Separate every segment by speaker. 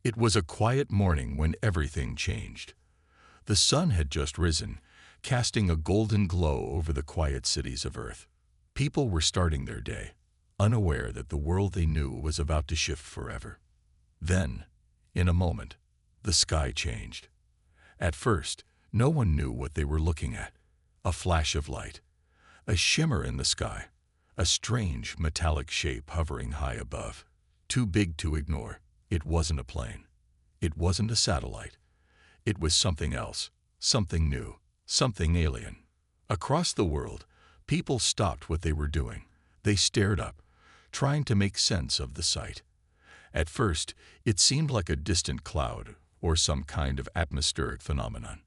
Speaker 1: It was a quiet morning when everything changed. The sun had just risen, casting a golden glow over the quiet cities of Earth. People were starting their day, unaware that the world they knew was about to shift forever. Then, in a moment, the sky changed. At first, no one knew what they were looking at. A flash of light, a shimmer in the sky, a strange metallic shape hovering high above. Too big to ignore. It wasn't a plane. It wasn't a satellite. It was something else, something new, something alien. Across the world, people stopped what they were doing. They stared up, trying to make sense of the sight. At first, it seemed like a distant cloud or some kind of atmospheric phenomenon.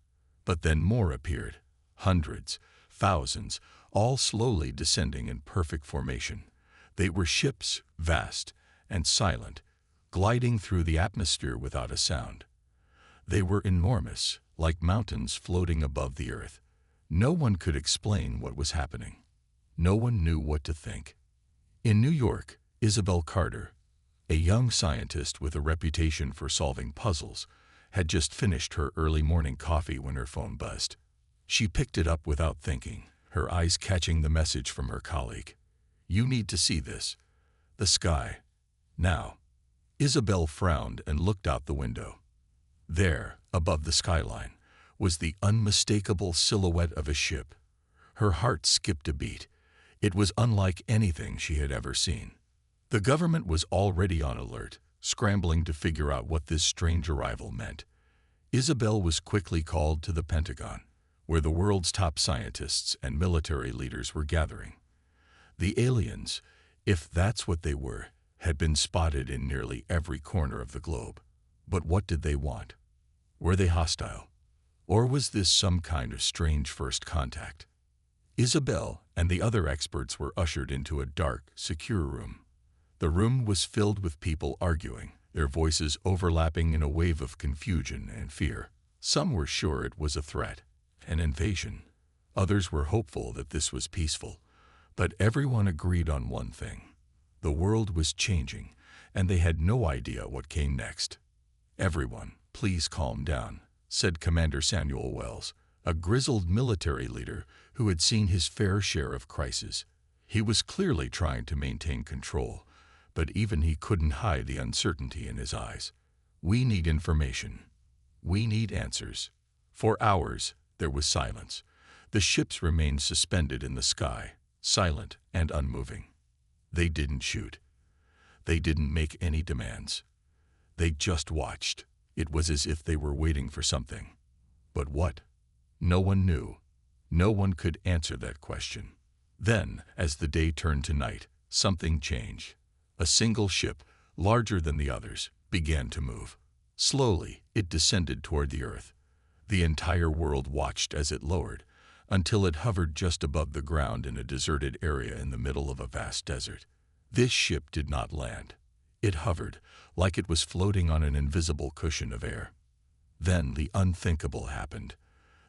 Speaker 1: But then more appeared. Hundreds, thousands, all slowly descending in perfect formation. They were ships, vast and silent, gliding through the atmosphere without a sound. They were enormous, like mountains floating above the earth. No one could explain what was happening. No one knew what to think. In New York, Isabel Carter, a young scientist with a reputation for solving puzzles, had just finished her early morning coffee when her phone buzzed. She picked it up without thinking, her eyes catching the message from her colleague. "You need to see this. The sky. Now." Isabel frowned and looked out the window. There, above the skyline, was the unmistakable silhouette of a ship. Her heart skipped a beat. It was unlike anything she had ever seen. The government was already on alert, scrambling to figure out what this strange arrival meant. Isabel was quickly called to the Pentagon, where the world's top scientists and military leaders were gathering. The aliens, if that's what they were, had been spotted in nearly every corner of the globe. But what did they want? Were they hostile? Or was this some kind of strange first contact? Isabel and the other experts were ushered into a dark, secure room. The room was filled with people arguing, their voices overlapping in a wave of confusion and fear. Some were sure it was a threat, an invasion. Others were hopeful that this was peaceful. But everyone agreed on one thing. The world was changing, and they had no idea what came next. "Everyone, please calm down," said Commander Samuel Wells, a grizzled military leader who had seen his fair share of crises. He was clearly trying to maintain control, but even he couldn't hide the uncertainty in his eyes. "We need information. We need answers." For hours, there was silence. The ships remained suspended in the sky, silent and unmoving. They didn't shoot. They didn't make any demands. They just watched. It was as if they were waiting for something. But what? No one knew. No one could answer that question. Then, as the day turned to night, something changed. A single ship, larger than the others, began to move. Slowly, it descended toward the earth. The entire world watched as it lowered, until it hovered just above the ground in a deserted area in the middle of a vast desert. This ship did not land. It hovered, like it was floating on an invisible cushion of air. Then the unthinkable happened.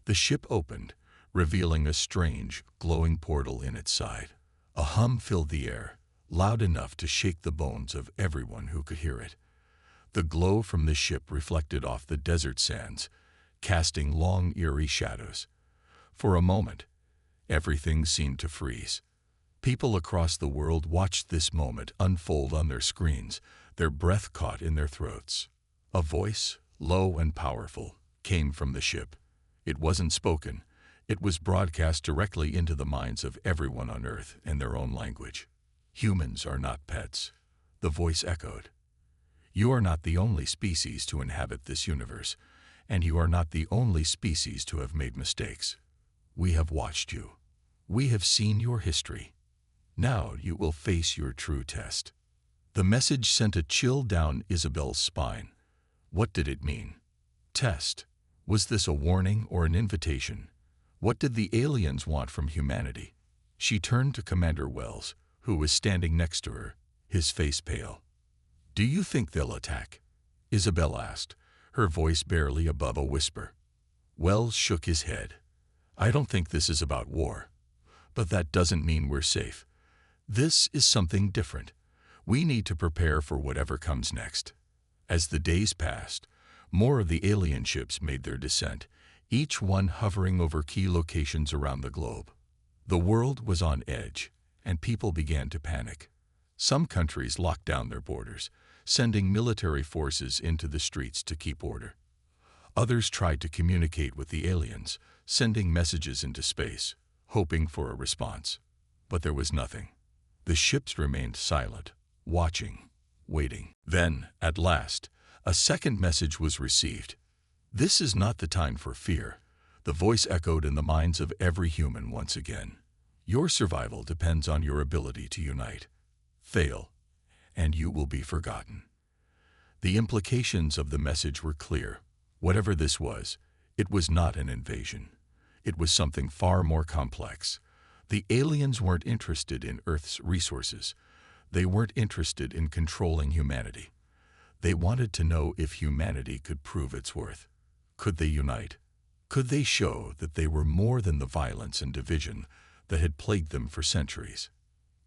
Speaker 1: The ship opened, revealing a strange, glowing portal in its side. A hum filled the air, loud enough to shake the bones of everyone who could hear it. The glow from the ship reflected off the desert sands, casting long, eerie shadows. For a moment, everything seemed to freeze. People across the world watched this moment unfold on their screens, their breath caught in their throats. A voice, low and powerful, came from the ship. It wasn't spoken. It was broadcast directly into the minds of everyone on Earth in their own language. "Humans are not pets," the voice echoed. "You are not the only species to inhabit this universe, and you are not the only species to have made mistakes. We have watched you. We have seen your history. Now you will face your true test." The message sent a chill down Isabel's spine. What did it mean? Test. Was this a warning or an invitation? What did the aliens want from humanity? She turned to Commander Wells, who was standing next to her, his face pale. "Do you think they'll attack?" Isabel asked, her voice barely above a whisper. Wells shook his head. "I don't think this is about war. But that doesn't mean we're safe. This is something different. We need to prepare for whatever comes next." As the days passed, more of the alien ships made their descent, each one hovering over key locations around the globe. The world was on edge, and people began to panic. Some countries locked down their borders, sending military forces into the streets to keep order. Others tried to communicate with the aliens, sending messages into space, hoping for a response. But there was nothing. The ships remained silent, watching, waiting. Then, at last, a second message was received. "This is not the time for fear," the voice echoed in the minds of every human once again. "Your survival depends on your ability to unite. Fail, and you will be forgotten." The implications of the message were clear. Whatever this was, it was not an invasion. It was something far more complex. The aliens weren't interested in Earth's resources. They weren't interested in controlling humanity. They wanted to know if humanity could prove its worth. Could they unite? Could they show that they were more than the violence and division that had plagued them for centuries?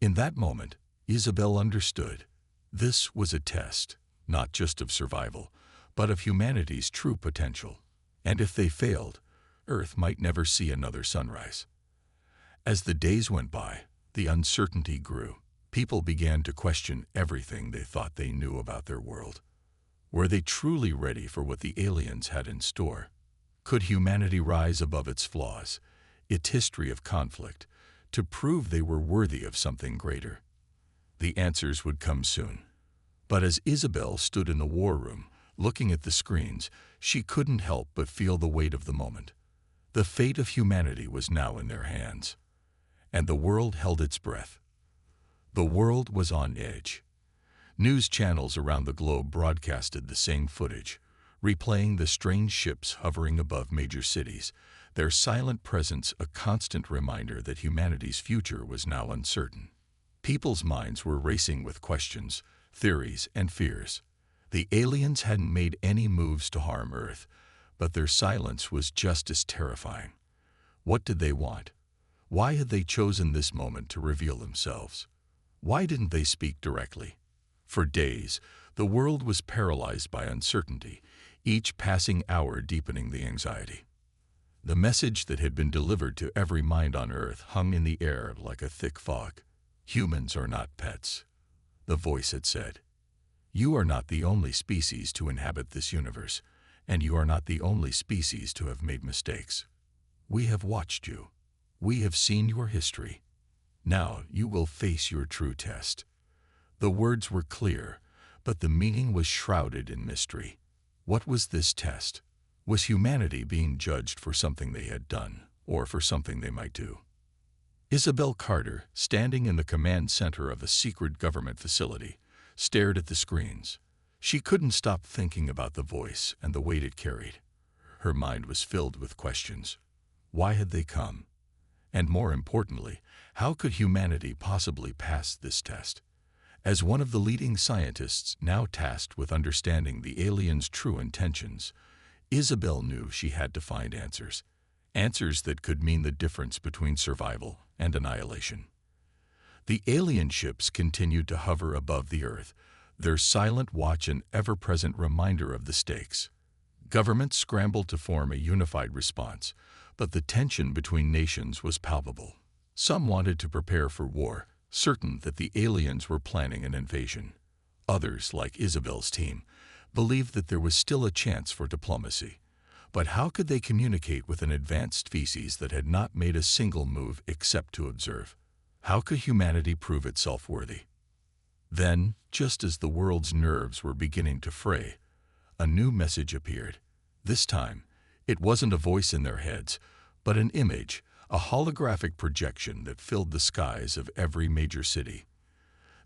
Speaker 1: In that moment, Isabel understood. This was a test, not just of survival, but of humanity's true potential. And if they failed, Earth might never see another sunrise. As the days went by, the uncertainty grew. People began to question everything they thought they knew about their world. Were they truly ready for what the aliens had in store? Could humanity rise above its flaws, its history of conflict, to prove they were worthy of something greater? The answers would come soon. But as Isabel stood in the war room, looking at the screens, she couldn't help but feel the weight of the moment. The fate of humanity was now in their hands, and the world held its breath. The world was on edge. News channels around the globe broadcasted the same footage, replaying the strange ships hovering above major cities, their silent presence a constant reminder that humanity's future was now uncertain. People's minds were racing with questions, theories, and fears. The aliens hadn't made any moves to harm Earth, but their silence was just as terrifying. What did they want? Why had they chosen this moment to reveal themselves? Why didn't they speak directly? For days, the world was paralyzed by uncertainty, each passing hour deepening the anxiety. The message that had been delivered to every mind on Earth hung in the air like a thick fog. "Humans are not pets," the voice had said. "You are not the only species to inhabit this universe, and you are not the only species to have made mistakes. We have watched you. We have seen your history. Now you will face your true test." The words were clear, but the meaning was shrouded in mystery. What was this test? Was humanity being judged for something they had done, or for something they might do? Isabel Carter, standing in the command center of a secret government facility, stared at the screens. She couldn't stop thinking about the voice and the weight it carried. Her mind was filled with questions. Why had they come? And more importantly, how could humanity possibly pass this test? As one of the leading scientists now tasked with understanding the aliens' true intentions, Isabel knew she had to find answers. Answers that could mean the difference between survival and annihilation. The alien ships continued to hover above the Earth, their silent watch an ever-present reminder of the stakes. Governments scrambled to form a unified response, but the tension between nations was palpable. Some wanted to prepare for war, certain that the aliens were planning an invasion. Others, like Isabel's team, believed that there was still a chance for diplomacy. But how could they communicate with an advanced species that had not made a single move except to observe? How could humanity prove itself worthy? Then, just as the world's nerves were beginning to fray, a new message appeared. This time, it wasn't a voice in their heads, but an image, a holographic projection that filled the skies of every major city.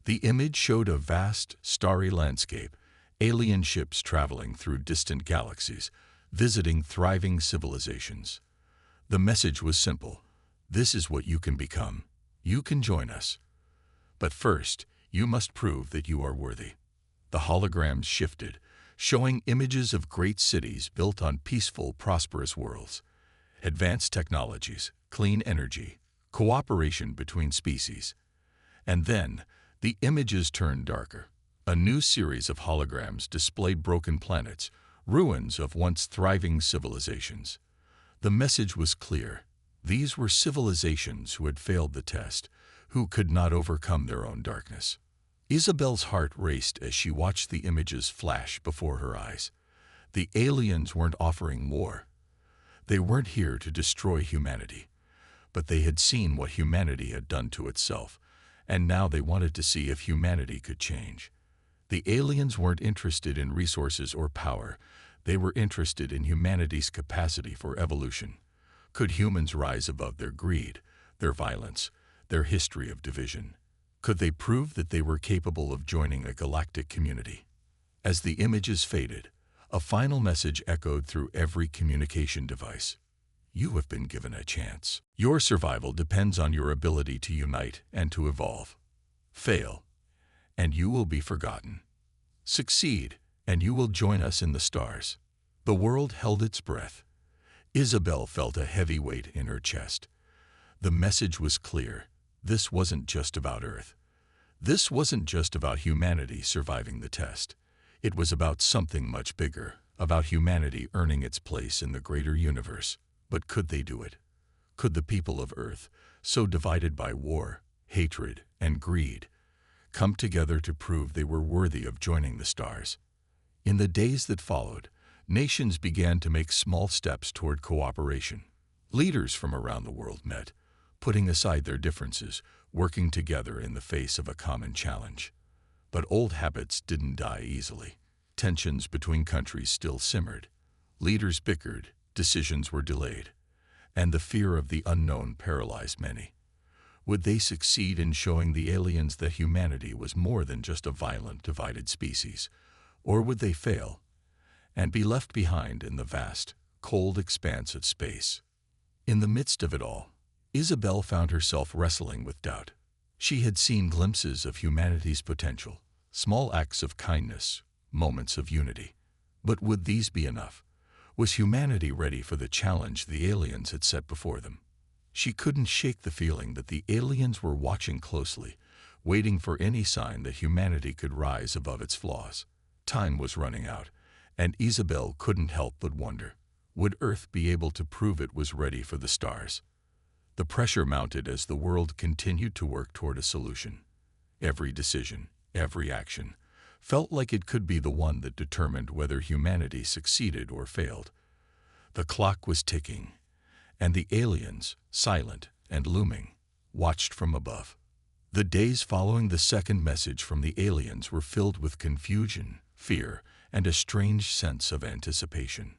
Speaker 1: The image showed a vast, starry landscape, alien ships traveling through distant galaxies, visiting thriving civilizations. The message was simple. This is what you can become. You can join us. But first, you must prove that you are worthy. The holograms shifted, showing images of great cities built on peaceful, prosperous worlds. Advanced technologies, clean energy, cooperation between species. And then, the images turned darker. A new series of holograms displayed broken planets, ruins of once thriving civilizations. The message was clear. These were civilizations who had failed the test, who could not overcome their own darkness. Isabel's heart raced as she watched the images flash before her eyes. The aliens weren't offering war. They weren't here to destroy humanity. But they had seen what humanity had done to itself, and now they wanted to see if humanity could change. The aliens weren't interested in resources or power. They were interested in humanity's capacity for evolution. Could humans rise above their greed, their violence, their history of division? Could they prove that they were capable of joining a galactic community? As the images faded, a final message echoed through every communication device. You have been given a chance. Your survival depends on your ability to unite and to evolve. Fail, and you will be forgotten. Succeed, and you will join us in the stars. The world held its breath. Isabel felt a heavy weight in her chest. The message was clear. This wasn't just about Earth. This wasn't just about humanity surviving the test. It was about something much bigger, about humanity earning its place in the greater universe. But could they do it? Could the people of Earth, so divided by war, hatred, and greed, come together to prove they were worthy of joining the stars? In the days that followed, nations began to make small steps toward cooperation. Leaders from around the world met, putting aside their differences, working together in the face of a common challenge. But old habits didn't die easily. Tensions between countries still simmered. Leaders bickered, decisions were delayed, and the fear of the unknown paralyzed many. Would they succeed in showing the aliens that humanity was more than just a violent, divided species? Or would they fail and be left behind in the vast, cold expanse of space? In the midst of it all, Isabel found herself wrestling with doubt. She had seen glimpses of humanity's potential, small acts of kindness, moments of unity. But would these be enough? Was humanity ready for the challenge the aliens had set before them? She couldn't shake the feeling that the aliens were watching closely, waiting for any sign that humanity could rise above its flaws. Time was running out, and Isabel couldn't help but wonder, would Earth be able to prove it was ready for the stars? The pressure mounted as the world continued to work toward a solution. Every decision, every action, felt like it could be the one that determined whether humanity succeeded or failed. The clock was ticking, and the aliens, silent and looming, watched from above. The days following the second message from the aliens were filled with confusion, fear, and a strange sense of anticipation.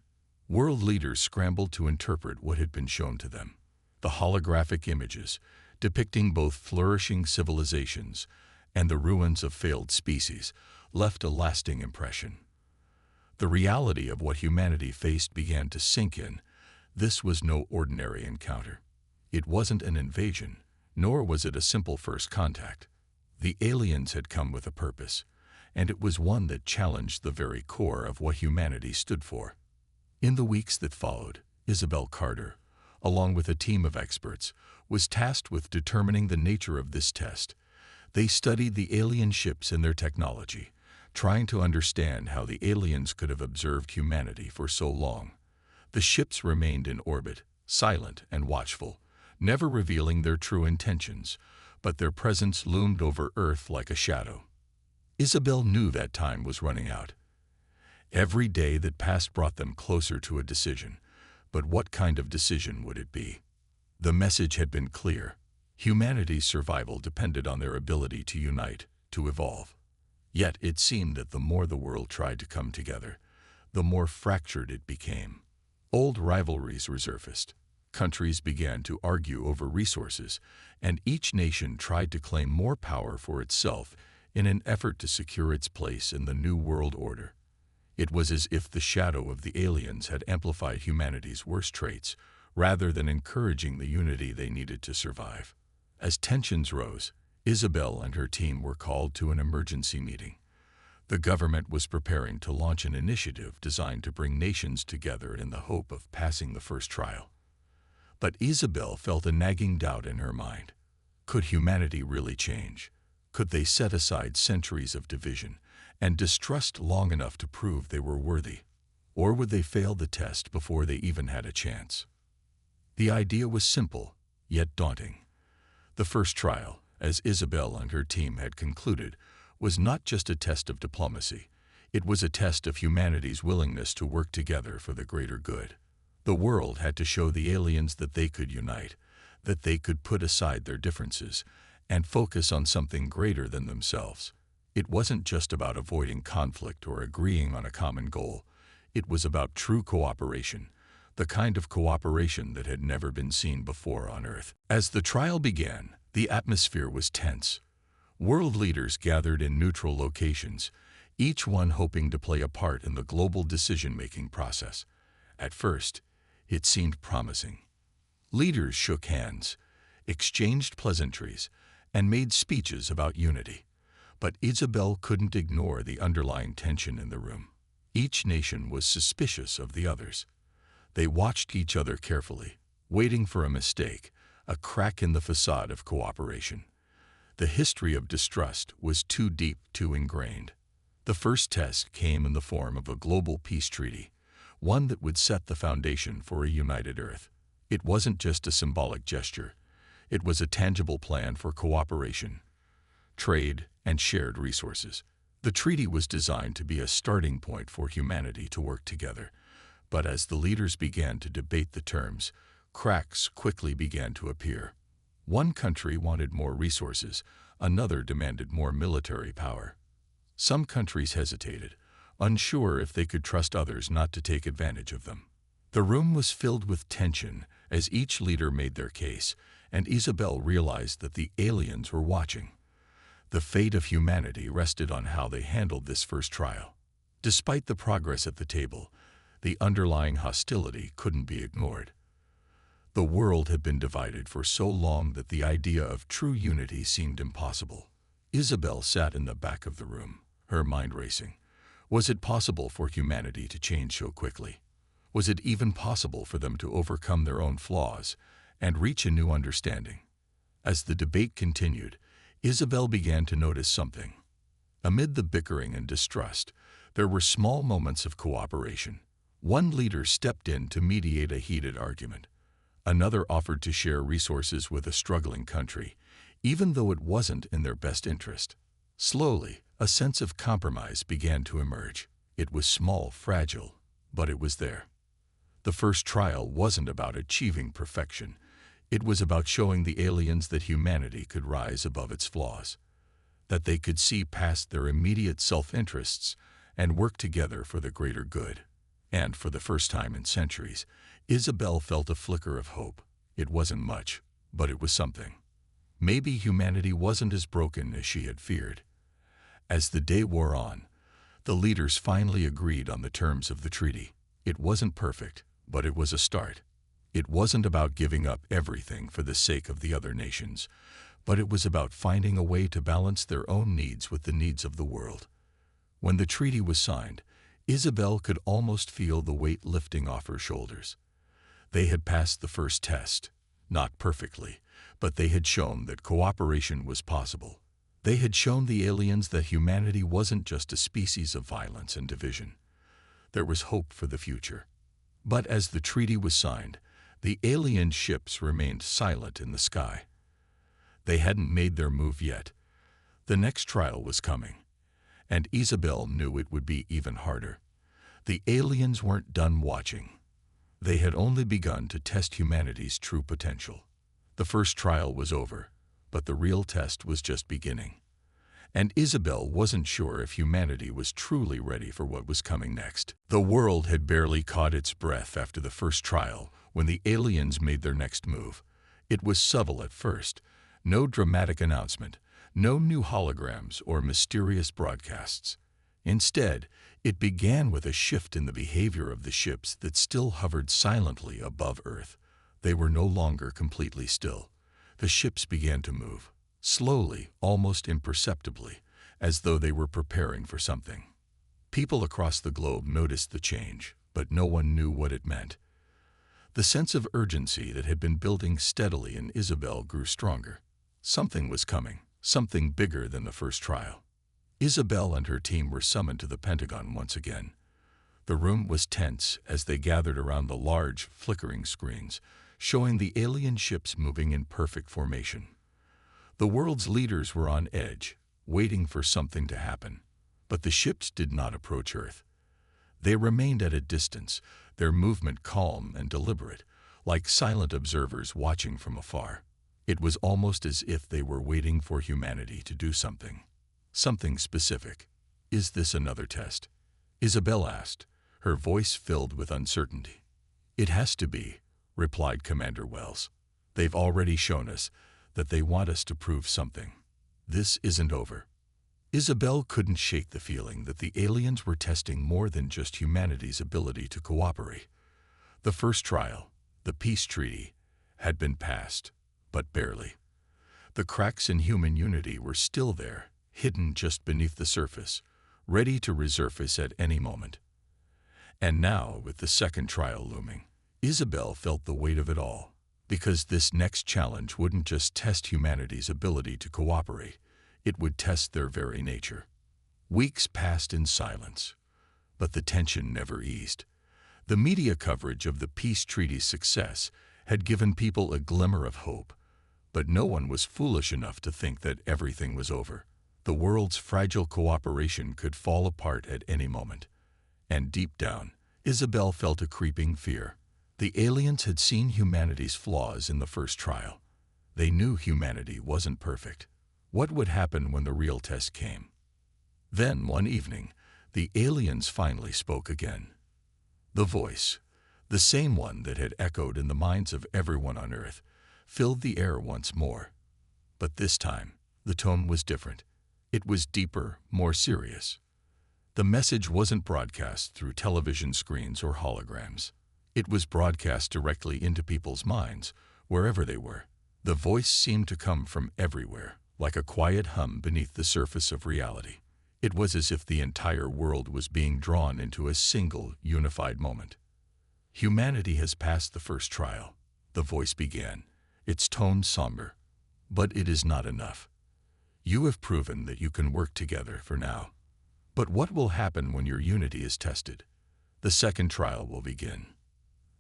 Speaker 1: World leaders scrambled to interpret what had been shown to them. The holographic images, depicting both flourishing civilizations and the ruins of failed species, left a lasting impression. The reality of what humanity faced began to sink in. This was no ordinary encounter. It wasn't an invasion, nor was it a simple first contact. The aliens had come with a purpose, and it was one that challenged the very core of what humanity stood for. In the weeks that followed, Isabel Carter, along with a team of experts, was tasked with determining the nature of this test. They studied the alien ships and their technology, trying to understand how the aliens could have observed humanity for so long. The ships remained in orbit, silent and watchful, never revealing their true intentions, but their presence loomed over Earth like a shadow. Isabel knew that time was running out. Every day that passed brought them closer to a decision, but what kind of decision would it be? The message had been clear. Humanity's survival depended on their ability to unite, to evolve. Yet it seemed that the more the world tried to come together, the more fractured it became. Old rivalries resurfaced. Countries began to argue over resources, and each nation tried to claim more power for itself in an effort to secure its place in the new world order. It was as if the shadow of the aliens had amplified humanity's worst traits, rather than encouraging the unity they needed to survive. As tensions rose, Isabel and her team were called to an emergency meeting. The government was preparing to launch an initiative designed to bring nations together in the hope of passing the first trial. But Isabel felt a nagging doubt in her mind. Could humanity really change? Could they set aside centuries of division and distrust long enough to prove they were worthy? Or would they fail the test before they even had a chance? The idea was simple, yet daunting. The first trial, as Isabel and her team had concluded, was not just a test of diplomacy. It was a test of humanity's willingness to work together for the greater good. The world had to show the aliens that they could unite, that they could put aside their differences, and focus on something greater than themselves. It wasn't just about avoiding conflict or agreeing on a common goal. It was about true cooperation, the kind of cooperation that had never been seen before on Earth. As the trial began, the atmosphere was tense. World leaders gathered in neutral locations, each one hoping to play a part in the global decision-making process. At first, it seemed promising. Leaders shook hands, exchanged pleasantries, and made speeches about unity. But Isabel couldn't ignore the underlying tension in the room. Each nation was suspicious of the others. They watched each other carefully, waiting for a mistake, a crack in the facade of cooperation. The history of distrust was too deep, too ingrained. The first test came in the form of a global peace treaty, one that would set the foundation for a united Earth. It wasn't just a symbolic gesture. It was a tangible plan for cooperation, trade, and shared resources. The treaty was designed to be a starting point for humanity to work together. But as the leaders began to debate the terms, cracks quickly began to appear. One country wanted more resources, another demanded more military power. Some countries hesitated, unsure if they could trust others not to take advantage of them. The room was filled with tension as each leader made their case, and Isabel realized that the aliens were watching. The fate of humanity rested on how they handled this first trial. Despite the progress at the table, the underlying hostility couldn't be ignored. The world had been divided for so long that the idea of true unity seemed impossible. Isabel sat in the back of the room, her mind racing. Was it possible for humanity to change so quickly? Was it even possible for them to overcome their own flaws and reach a new understanding? As the debate continued, Isabel began to notice something. Amid the bickering and distrust, there were small moments of cooperation. One leader stepped in to mediate a heated argument. Another offered to share resources with a struggling country, even though it wasn't in their best interest. Slowly, a sense of compromise began to emerge. It was small, fragile, but it was there. The first trial wasn't about achieving perfection. It was about showing the aliens that humanity could rise above its flaws, that they could see past their immediate self-interests and work together for the greater good. And for the first time in centuries, Isabel felt a flicker of hope. It wasn't much, but it was something. Maybe humanity wasn't as broken as she had feared. As the day wore on, the leaders finally agreed on the terms of the treaty. It wasn't perfect, but it was a start. It wasn't about giving up everything for the sake of the other nations, but it was about finding a way to balance their own needs with the needs of the world. When the treaty was signed, Isabel could almost feel the weight lifting off her shoulders. They had passed the first test, not perfectly, but they had shown that cooperation was possible. They had shown the aliens that humanity wasn't just a species of violence and division. There was hope for the future. But as the treaty was signed, the alien ships remained silent in the sky. They hadn't made their move yet. The next trial was coming, and Isabel knew it would be even harder. The aliens weren't done watching. They had only begun to test humanity's true potential. The first trial was over, but the real test was just beginning. And Isabel wasn't sure if humanity was truly ready for what was coming next. The world had barely caught its breath after the first trial when the aliens made their next move. It was subtle at first. No dramatic announcement, no new holograms or mysterious broadcasts. Instead, it began with a shift in the behavior of the ships that still hovered silently above Earth. They were no longer completely still. The ships began to move, slowly, almost imperceptibly, as though they were preparing for something. People across the globe noticed the change, but no one knew what it meant. The sense of urgency that had been building steadily in Isabel grew stronger. Something was coming, something bigger than the first trial. Isabel and her team were summoned to the Pentagon once again. The room was tense as they gathered around the large, flickering screens, showing the alien ships moving in perfect formation. The world's leaders were on edge, waiting for something to happen. But the ships did not approach Earth. They remained at a distance, their movement calm and deliberate, like silent observers watching from afar. It was almost as if they were waiting for humanity to do something. Something specific. "Is this another test?" Isabel asked, her voice filled with uncertainty. "It has to be," replied Commander Wells. "They've already shown us that they want us to prove something. This isn't over." Isabel couldn't shake the feeling that the aliens were testing more than just humanity's ability to cooperate. The first trial, the peace treaty, had been passed, but barely. The cracks in human unity were still there, hidden just beneath the surface, ready to resurface at any moment. And now, with the second trial looming, Isabel felt the weight of it all, because this next challenge wouldn't just test humanity's ability to cooperate, it would test their very nature. Weeks passed in silence, but the tension never eased. The media coverage of the peace treaty's success had given people a glimmer of hope, but no one was foolish enough to think that everything was over. The world's fragile cooperation could fall apart at any moment. And deep down, Isabel felt a creeping fear. The aliens had seen humanity's flaws in the first trial. They knew humanity wasn't perfect. What would happen when the real test came? Then, one evening, the aliens finally spoke again. The voice, the same one that had echoed in the minds of everyone on Earth, filled the air once more. But this time, the tone was different. It was deeper, more serious. The message wasn't broadcast through television screens or holograms. It was broadcast directly into people's minds, wherever they were. The voice seemed to come from everywhere, like a quiet hum beneath the surface of reality. It was as if the entire world was being drawn into a single, unified moment. "Humanity has passed the first trial," the voice began, its tone somber. "But it is not enough. You have proven that you can work together for now. But what will happen when your unity is tested? The second trial will begin."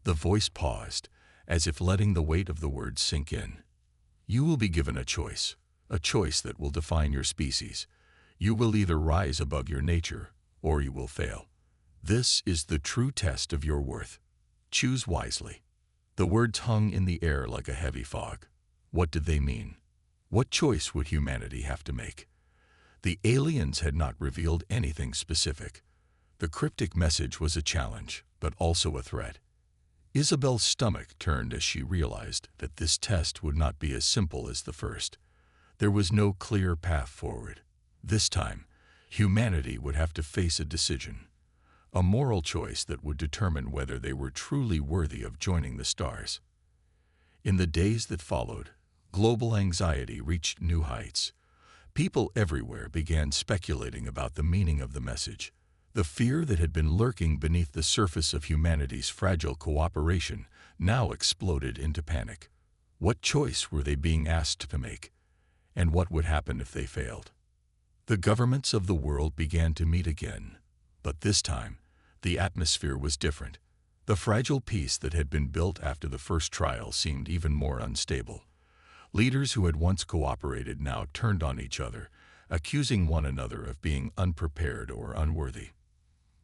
Speaker 1: The voice paused, as if letting the weight of the words sink in. "You will be given a choice that will define your species. You will either rise above your nature, or you will fail. This is the true test of your worth. Choose wisely." The words hung in the air like a heavy fog. What did they mean? What choice would humanity have to make? The aliens had not revealed anything specific. The cryptic message was a challenge, but also a threat. Isabel's stomach turned as she realized that this test would not be as simple as the first. There was no clear path forward. This time, humanity would have to face a decision, a moral choice that would determine whether they were truly worthy of joining the stars. In the days that followed, global anxiety reached new heights. People everywhere began speculating about the meaning of the message. The fear that had been lurking beneath the surface of humanity's fragile cooperation now exploded into panic. What choice were they being asked to make? And what would happen if they failed? The governments of the world began to meet again, but this time, the atmosphere was different. The fragile peace that had been built after the first trial seemed even more unstable. Leaders who had once cooperated now turned on each other, accusing one another of being unprepared or unworthy.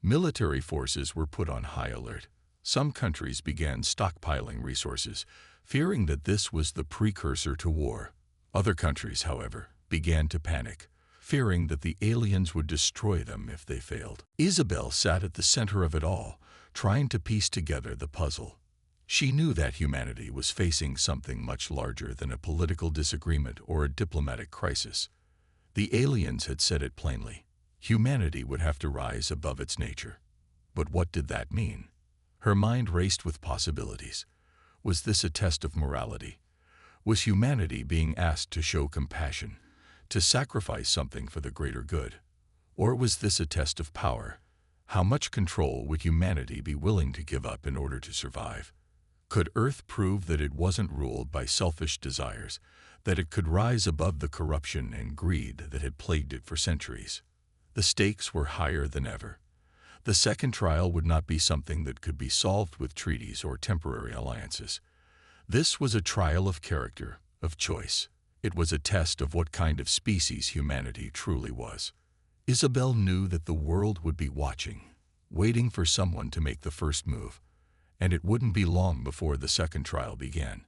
Speaker 1: Military forces were put on high alert. Some countries began stockpiling resources, fearing that this was the precursor to war. Other countries, however, began to panic, fearing that the aliens would destroy them if they failed. Isabel sat at the center of it all, trying to piece together the puzzle. She knew that humanity was facing something much larger than a political disagreement or a diplomatic crisis. The aliens had said it plainly. Humanity would have to rise above its nature. But what did that mean? Her mind raced with possibilities. Was this a test of morality? Was humanity being asked to show compassion, to sacrifice something for the greater good? Or was this a test of power? How much control would humanity be willing to give up in order to survive? Could Earth prove that it wasn't ruled by selfish desires, that it could rise above the corruption and greed that had plagued it for centuries? The stakes were higher than ever. The second trial would not be something that could be solved with treaties or temporary alliances. This was a trial of character, of choice. It was a test of what kind of species humanity truly was. Isabel knew that the world would be watching, waiting for someone to make the first move. And it wouldn't be long before the second trial began,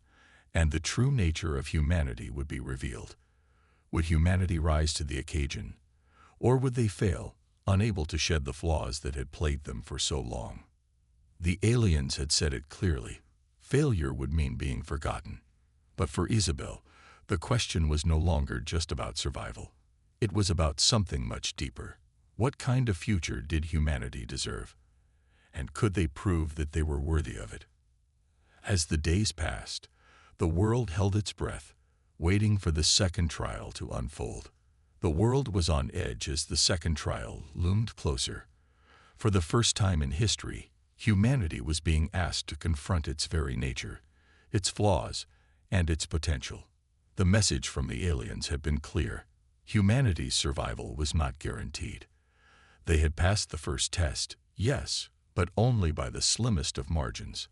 Speaker 1: and the true nature of humanity would be revealed. Would humanity rise to the occasion, or would they fail, unable to shed the flaws that had plagued them for so long? The aliens had said it clearly. Failure would mean being forgotten. But for Isabel, the question was no longer just about survival. It was about something much deeper. What kind of future did humanity deserve? And could they prove that they were worthy of it? As the days passed, the world held its breath, waiting for the second trial to unfold. The world was on edge as the second trial loomed closer. For the first time in history, humanity was being asked to confront its very nature, its flaws, and its potential. The message from the aliens had been clear. Humanity's survival was not guaranteed. They had passed the first test, yes, but only by the slimmest of margins.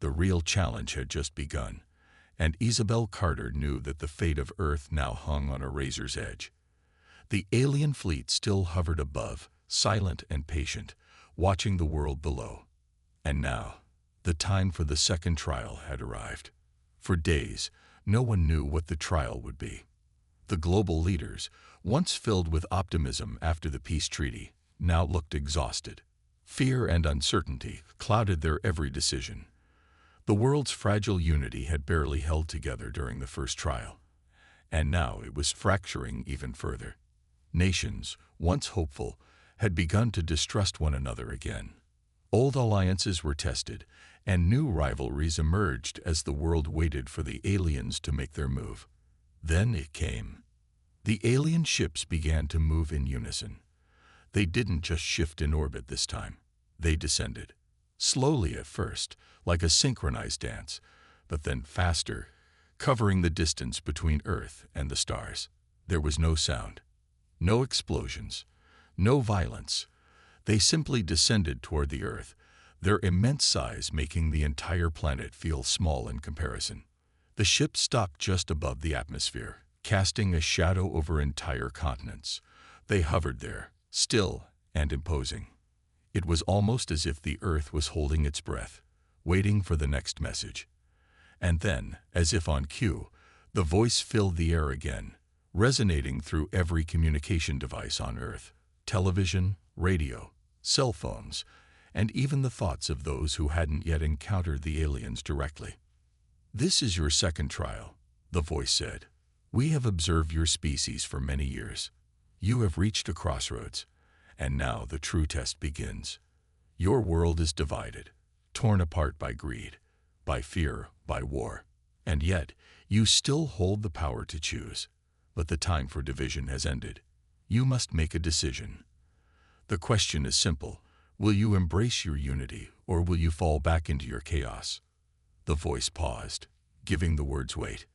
Speaker 1: The real challenge had just begun, and Isabel Carter knew that the fate of Earth now hung on a razor's edge. The alien fleet still hovered above, silent and patient, watching the world below. And now, the time for the second trial had arrived. For days, no one knew what the trial would be. The global leaders, once filled with optimism after the peace treaty, now looked exhausted. Fear and uncertainty clouded their every decision. The world's fragile unity had barely held together during the first trial, and now it was fracturing even further. Nations, once hopeful, had begun to distrust one another again. Old alliances were tested, and new rivalries emerged as the world waited for the aliens to make their move. Then it came. The alien ships began to move in unison. They didn't just shift in orbit this time. They descended. Slowly at first, like a synchronized dance, but then faster, covering the distance between Earth and the stars. There was no sound, no explosions, no violence. They simply descended toward the Earth, their immense size making the entire planet feel small in comparison. The ship stopped just above the atmosphere, casting a shadow over entire continents. They hovered there, still and imposing. It was almost as if the Earth was holding its breath, waiting for the next message. And then, as if on cue, the voice filled the air again, resonating through every communication device on Earth: television, radio, cell phones, and even the thoughts of those who hadn't yet encountered the aliens directly. "This is your second trial," the voice said. "We have observed your species for many years. You have reached a crossroads, and now the true test begins. Your world is divided, torn apart by greed, by fear, by war. And yet, you still hold the power to choose. But the time for division has ended. You must make a decision. The question is simple. Will you embrace your unity, or will you fall back into your chaos?" The voice paused, giving the words weight.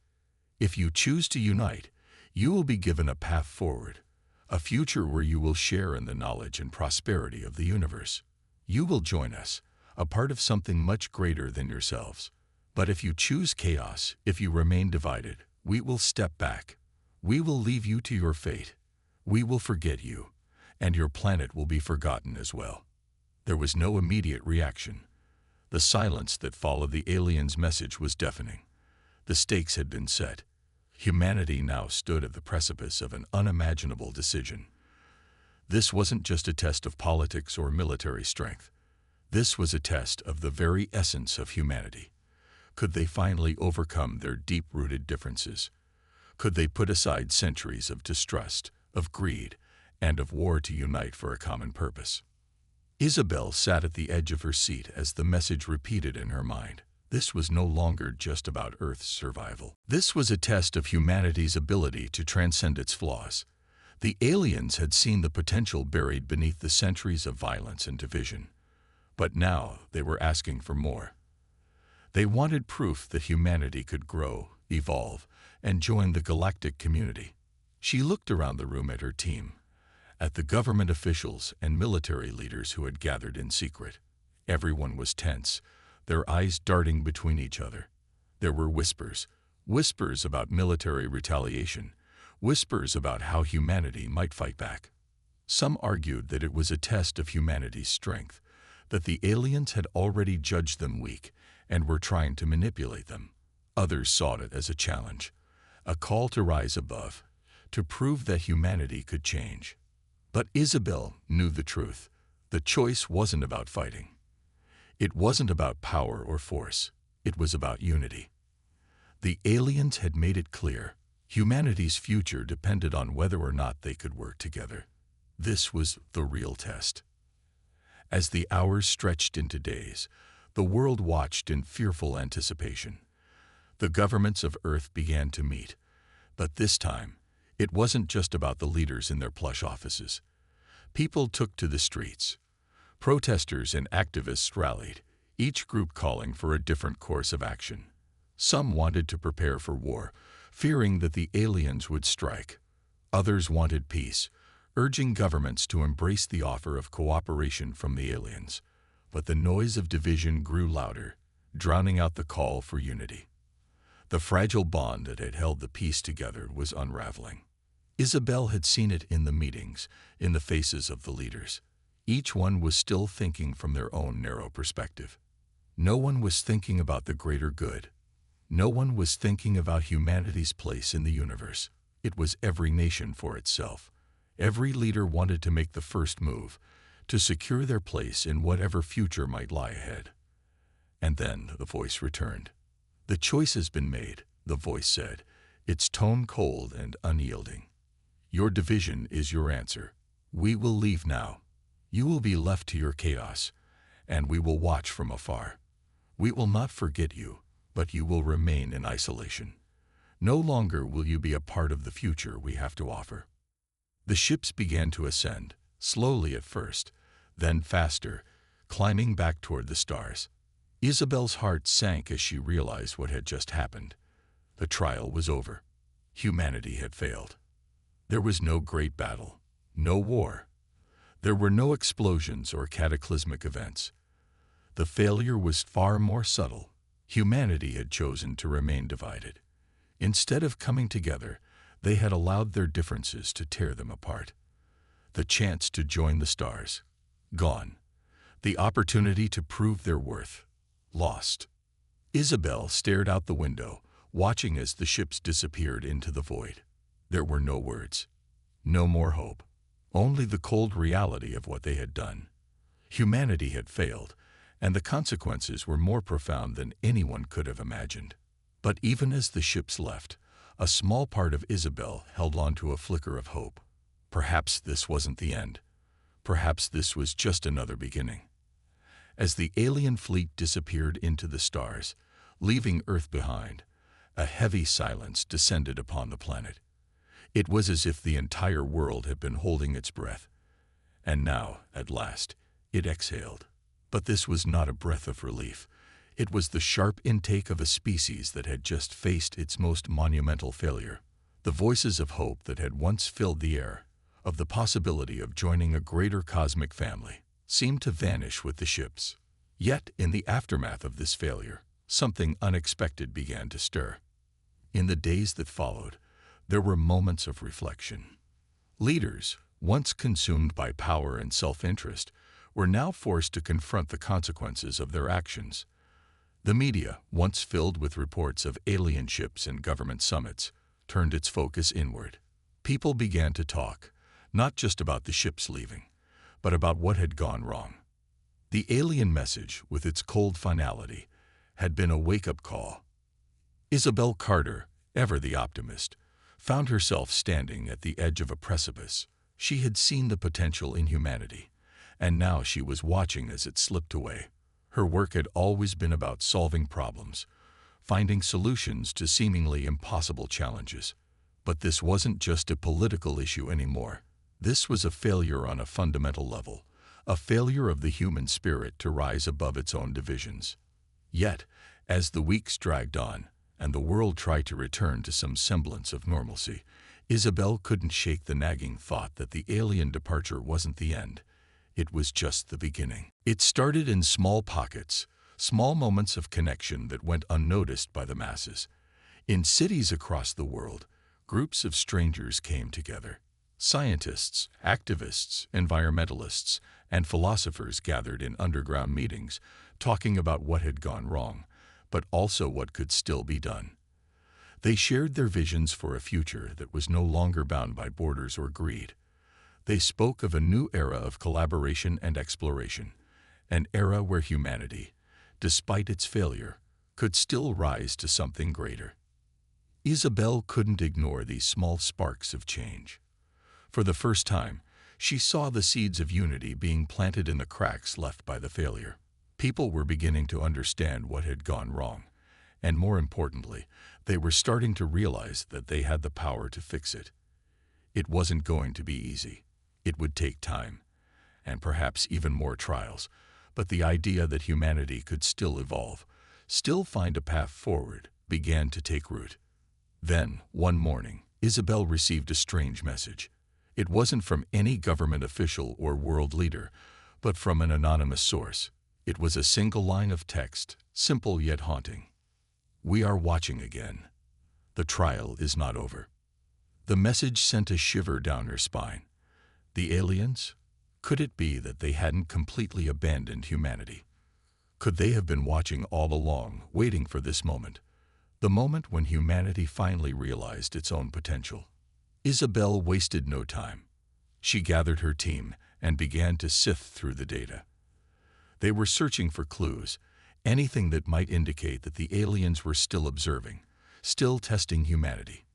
Speaker 1: "If you choose to unite, you will be given a path forward, a future where you will share in the knowledge and prosperity of the universe. You will join us, a part of something much greater than yourselves. But if you choose chaos, if you remain divided, we will step back. We will leave you to your fate. We will forget you, and your planet will be forgotten as well." There was no immediate reaction. The silence that followed the aliens' message was deafening. The stakes had been set. Humanity now stood at the precipice of an unimaginable decision. This wasn't just a test of politics or military strength. This was a test of the very essence of humanity. Could they finally overcome their deep-rooted differences? Could they put aside centuries of distrust, of greed, and of war to unite for a common purpose? Isabel sat at the edge of her seat as the message repeated in her mind. This was no longer just about Earth's survival. This was a test of humanity's ability to transcend its flaws. The aliens had seen the potential buried beneath the centuries of violence and division. But now they were asking for more. They wanted proof that humanity could grow, evolve, and join the galactic community. She looked around the room at her team. at the government officials and military leaders who had gathered in secret. Everyone was tense, their eyes darting between each other. There were whispers, whispers about military retaliation, whispers about how humanity might fight back. Some argued that it was a test of humanity's strength, that the aliens had already judged them weak and were trying to manipulate them. Others saw it as a challenge, a call to rise above, to prove that humanity could change. But Isabel knew the truth. The choice wasn't about fighting. It wasn't about power or force. It was about unity. The aliens had made it clear. Humanity's future depended on whether or not they could work together. This was the real test. As the hours stretched into days, the world watched in fearful anticipation. The governments of Earth began to meet, but this time, it wasn't just about the leaders in their plush offices. People took to the streets. Protesters and activists rallied, each group calling for a different course of action. Some wanted to prepare for war, fearing that the aliens would strike. Others wanted peace, urging governments to embrace the offer of cooperation from the aliens. But the noise of division grew louder, drowning out the call for unity. The fragile bond that had held the peace together was unraveling. Isabel had seen it in the meetings, in the faces of the leaders. Each one was still thinking from their own narrow perspective. No one was thinking about the greater good. No one was thinking about humanity's place in the universe. It was every nation for itself. Every leader wanted to make the first move, to secure their place in whatever future might lie ahead. And then the voice returned. "The choice has been made," the voice said, its tone cold and unyielding. "Your division is your answer. We will leave now. You will be left to your chaos, and we will watch from afar. We will not forget you, but you will remain in isolation. No longer will you be a part of the future we have to offer." The ships began to ascend, slowly at first, then faster, climbing back toward the stars. Isabel's heart sank as she realized what had just happened. The trial was over. Humanity had failed. There was no great battle, no war. There were no explosions or cataclysmic events. The failure was far more subtle. Humanity had chosen to remain divided. Instead of coming together, they had allowed their differences to tear them apart. The chance to join the stars, gone. The opportunity to prove their worth, lost. Isabel stared out the window, watching as the ships disappeared into the void. There were no words, no more hope, only the cold reality of what they had done. Humanity had failed, and the consequences were more profound than anyone could have imagined. But even as the ships left, a small part of Isabel held on to a flicker of hope. Perhaps this wasn't the end. Perhaps this was just another beginning. As the alien fleet disappeared into the stars, leaving Earth behind, a heavy silence descended upon the planet. It was as if the entire world had been holding its breath. And now, at last, it exhaled. But this was not a breath of relief. It was the sharp intake of a species that had just faced its most monumental failure. The voices of hope that had once filled the air, of the possibility of joining a greater cosmic family, seemed to vanish with the ships. Yet, in the aftermath of this failure, something unexpected began to stir. In the days that followed, there were moments of reflection. Leaders, once consumed by power and self-interest, were now forced to confront the consequences of their actions. The media, once filled with reports of alien ships and government summits, turned its focus inward. People began to talk, not just about the ships leaving, but about what had gone wrong. The alien message, with its cold finality, had been a wake-up call. Isabel Carter, ever the optimist, found herself standing at the edge of a precipice. She had seen the potential in humanity, and now she was watching as it slipped away. Her work had always been about solving problems, finding solutions to seemingly impossible challenges. But this wasn't just a political issue anymore. This was a failure on a fundamental level, a failure of the human spirit to rise above its own divisions. Yet, as the weeks dragged on, and the world tried to return to some semblance of normalcy, Isabel couldn't shake the nagging thought that the alien departure wasn't the end. It was just the beginning. It started in small pockets, small moments of connection that went unnoticed by the masses. In cities across the world, groups of strangers came together. Scientists, activists, environmentalists, and philosophers gathered in underground meetings, talking about what had gone wrong, but also what could still be done. They shared their visions for a future that was no longer bound by borders or greed. They spoke of a new era of collaboration and exploration, an era where humanity, despite its failure, could still rise to something greater. Isabel couldn't ignore these small sparks of change. For the first time, she saw the seeds of unity being planted in the cracks left by the failure. People were beginning to understand what had gone wrong, and more importantly, they were starting to realize that they had the power to fix it. It wasn't going to be easy. It would take time, and perhaps even more trials, but the idea that humanity could still evolve, still find a path forward, began to take root. Then, one morning, Isabel received a strange message. It wasn't from any government official or world leader, but from an anonymous source. It was a single line of text, simple yet haunting. "We are watching again. The trial is not over." The message sent a shiver down her spine. The aliens? Could it be that they hadn't completely abandoned humanity? Could they have been watching all along, waiting for this moment? The moment when humanity finally realized its own potential. Isabel wasted no time. She gathered her team and began to sift through the data. They were searching for clues, anything that might indicate that the aliens were still observing, still testing humanity.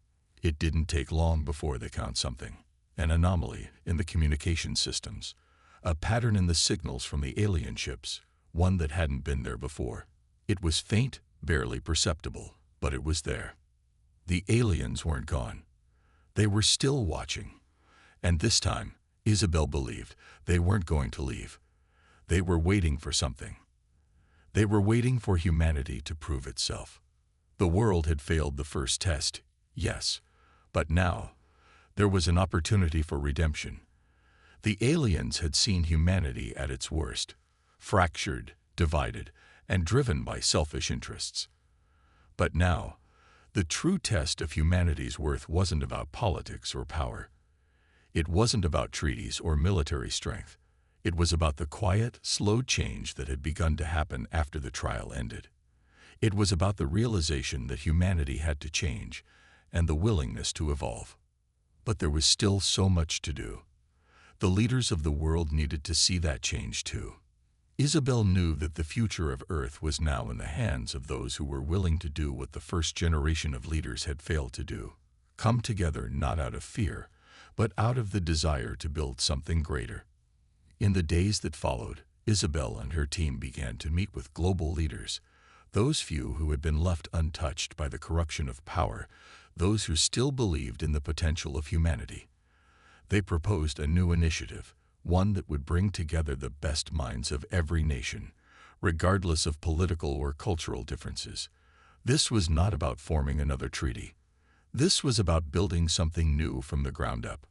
Speaker 1: It didn't take long before they found something. An anomaly in the communication systems, a pattern in the signals from the alien ships, one that hadn't been there before. It was faint, barely perceptible, but it was there. The aliens weren't gone. They were still watching. And this time, Isabel believed they weren't going to leave. They were waiting for something. They were waiting for humanity to prove itself. The world had failed the first test, yes, but now there was an opportunity for redemption. The aliens had seen humanity at its worst, fractured, divided, and driven by selfish interests. But now, the true test of humanity's worth wasn't about politics or power. It wasn't about treaties or military strength. It was about the quiet, slow change that had begun to happen after the trial ended. It was about the realization that humanity had to change and the willingness to evolve. But there was still so much to do. The leaders of the world needed to see that change too. Isabel knew that the future of Earth was now in the hands of those who were willing to do what the first generation of leaders had failed to do. Come together not out of fear, but out of the desire to build something greater. In the days that followed, Isabel and her team began to meet with global leaders, those few who had been left untouched by the corruption of power, those who still believed in the potential of humanity. They proposed a new initiative, one that would bring together the best minds of every nation, regardless of political or cultural differences. This was not about forming another treaty. This was about building something new from the ground up.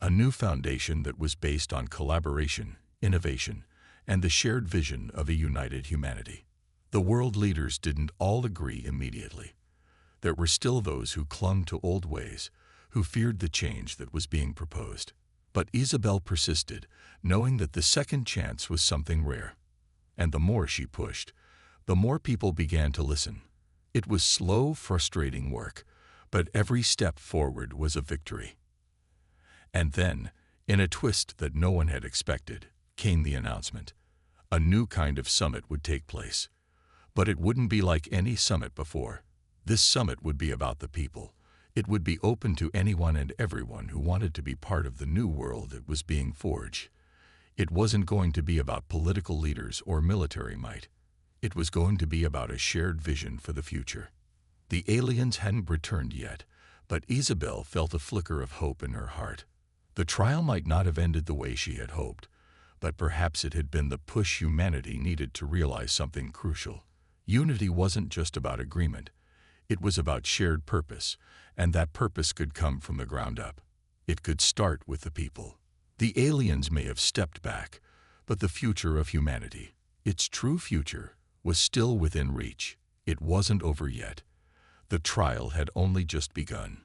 Speaker 1: A new foundation that was based on collaboration, innovation, and the shared vision of a united humanity. The world leaders didn't all agree immediately. There were still those who clung to old ways, who feared the change that was being proposed. But Isabel persisted, knowing that the second chance was something rare. And the more she pushed, the more people began to listen. It was slow, frustrating work, but every step forward was a victory. And then, in a twist that no one had expected, came the announcement. A new kind of summit would take place. But it wouldn't be like any summit before. This summit would be about the people. It would be open to anyone and everyone who wanted to be part of the new world that was being forged. It wasn't going to be about political leaders or military might. It was going to be about a shared vision for the future. The aliens hadn't returned yet, but Isabel felt a flicker of hope in her heart. The trial might not have ended the way she had hoped, but perhaps it had been the push humanity needed to realize something crucial. Unity wasn't just about agreement. It was about shared purpose, and that purpose could come from the ground up. It could start with the people. The aliens may have stepped back, but the future of humanity, its true future, was still within reach. It wasn't over yet. The trial had only just begun.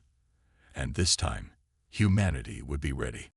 Speaker 1: And this time, humanity would be ready.